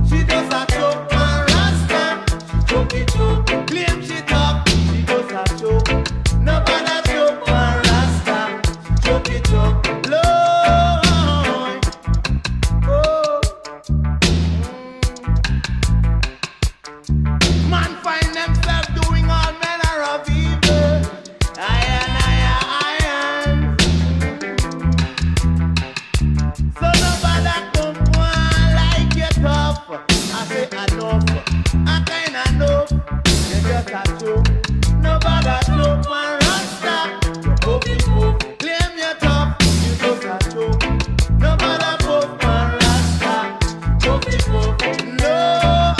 She does a choke and rasta. Choke it choke, claim she tough. She does a choke. Nobody choke and rasta. Choke it choke, Lord. Oh. Man find themselves doing all manner of evil. Iron. So nobody come one like you tough. I say enough. I kinda know. You just a joke. Nobody joke one rasta. You hope it move. Claim you tough. You just a joke. Nobody joke one rasta. Hope it move. No.